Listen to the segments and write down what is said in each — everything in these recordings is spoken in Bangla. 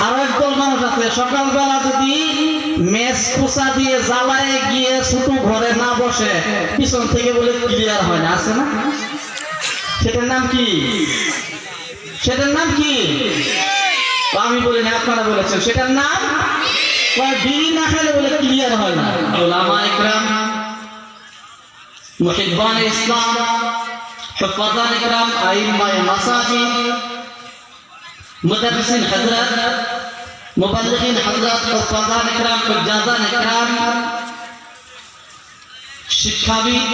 আরো একদল মানুষ আছে সকালবেলা যদি মেস খোসা দিয়ে জ্বালায় গিয়ে ছোট ঘরে না বসে পিছন থেকে বলে ক্লিয়ার হয় না, আছে না? সেটার নাম কি? সেটার নাম কি? আমি বলি না, আপনারা বলেছেন। সেটার নাম বিড়ি না খেলে বলে ক্লিয়ার হয় না। উলামা ইকরাম, মুহিব্বান ইসলাম, হুফাজান ইকরাম, আইম্মায়ে মাসাজিদ, মুদাররিসিন হযরত, মুবাল্লিগিন হযরত, হুফাজান ইকরাম, হুজ্জাজান ইকরাম, শিক্ষাবিদ,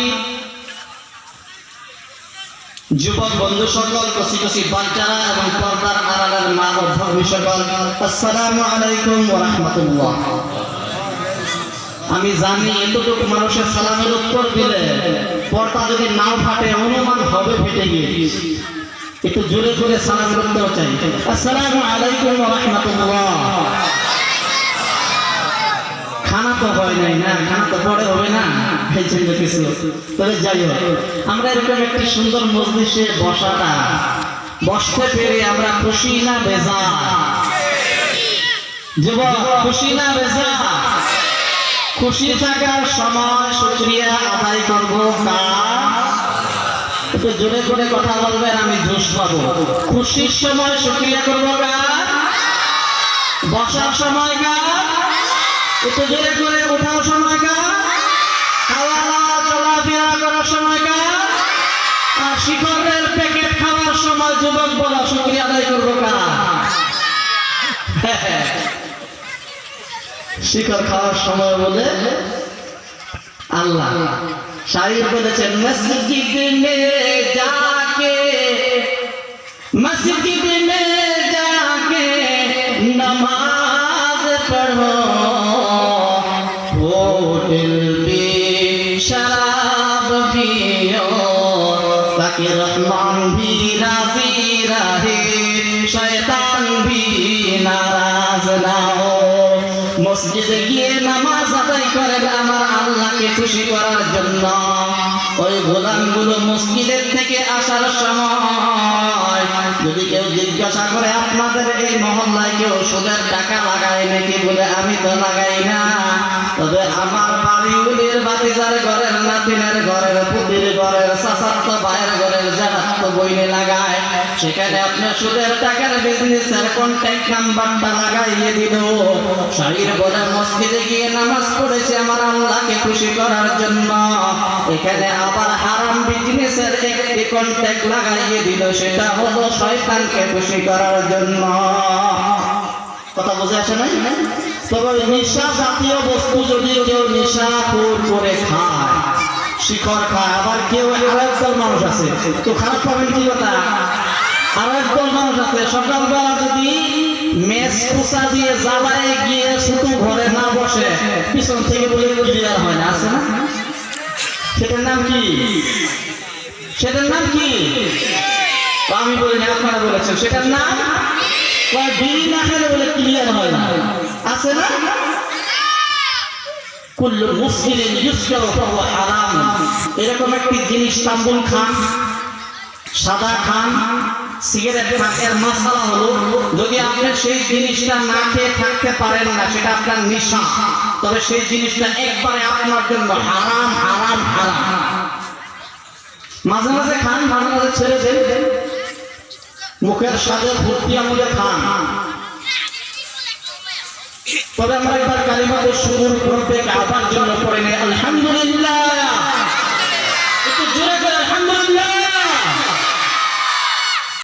যুবক বন্ধু সকল, কচি কচি বাচ্চারা এবং পর্দার আড়ালের মা ও ভগ্নী সকল, আসসালামু আলাইকুম ওয়া রাহমাতুল্লাহ। আমি জানি এতটুকু মানুষের সালামের উত্তর দিলে পর্দা যদি নাও ফাটে অনুমান হবে ফেটে গিয়ে, একটু জোরে করে সালামের উত্তর চাই। আসসালামু আলাইকুম ওয়া রাহমাতুল্লাহ। খানা তো হয় নাই না, খানা তো পরে হবে না, এই জন্য কিছু। তবে যাই হোক, আমরা এরকম একটি সুন্দর মজলিসে বসতে পেরে আমরা খুশি না বেজার? যুবক, খুশি না বেজার? খুশি থাকার সময় শুকরিয়া আদায় করবো কার? একটু জোরে করে কথা বলবেন, আমি জোশ পাবো। খুশির সময় শুকরিয়া করবো কার? বসার সময় কার? একটু জোরে করে ওঠার সময় কার? খাওয়া দাওয়া চলাফেরা করার সময় কার? আর শিখরের প্যাকেট খাওয়ার সময় যুবক বলা শুকরিয়া আদায় করবো কার? শিখর খাওয়ার সময় বলে আল্লাহ। শায়র বলেছেন, মসজিদ মে যাকে, মসজিদ মে যাকে নমাজ পড়ো, হোটেল পে শরাব পিও, তাকি রহমান ভি রাজি রহে, শয়তান ভি নারাজ না হো। মসজিদে গিয়ে নামাজ আদায় করেন আমার আল্লাহকে খুশি করার জন্য। ওই গোলামগুলো মসজিদের থেকে আসার সময় যদি কেউ জিজ্ঞাসা করে, আপনাদের এই মহল্লায় কেউ সুদের টাকা লাগায় নাকি? বলে, আমি তো লাগাই না, তবে আমার বাড়িগুলির বাতিজার ঘরের, নাতিনের ঘরের, পুতির ঘরের, চাচাতো ভাইয়ের ঘরের জানাতো বইনে লাগায়। সেখানে আপনি সুদের টাকার বিজনেসের কন্ট্যাক্ট নাম্বারটা লাগাইয়ে দিল। শাহির বলে, মসজিদে গিয়ে নামাজ পড়েছে আমার আল্লাহকে খুশি করার জন্য, এখানে আবার হারাম বিজনেসের একটি কন্ট্যাক্ট লাগাইয়ে দিল, সেটা হলো শয়তানকে খুশি করার জন্য। কথা বুঝে আসে নাই? তবে নেশা জাতীয় বস্তু যদি কেউ নেশাখোর করে খায়, শিখর খায়, আবার কেউ আরেকদল মানুষ আছে, তো খারাপ পাবেন কি কথা? আরো একদল মানুষ আছে সকালবেলা যদি মেস খোসা দিয়ে জ্বালায় গিয়ে ছোট ঘরে না বসে পিছন থেকে বলে ক্লিয়ার হয় না, আছে না? সেটার নাম কি? সেটার নাম কি? আমি বলি না, আপনারা বলেছেন। সেটার নাম বিড়ি না খেলে বলে ক্লিয়ার হয় না, আছে না? কুল্লু মুসলিমিন ইউসকারু ফাহুয়া হারাম। এরকম একটি জিনিস তাম্বুল খান, সাদা খান, সিগারেট খান, এর মাসালা হলো যদি আপনি সেই জিনিসটা না খেয়ে থাকতে পারেন না, সেটা আপনার নেশা, তবে সেই জিনিসটা একবারে আপনার জন্য হারাম হারাম হারাম। মাঝে মাঝে খান, মাঝে মাঝে ছেড়ে দেন, মুখের স্বাদে ভর্তি আমলে খান। তবে আমরা একবার কালিমাতে শুরুর পর থেকে আবার জন্য পড়ে নেই আলহামদুলিল্লাহ।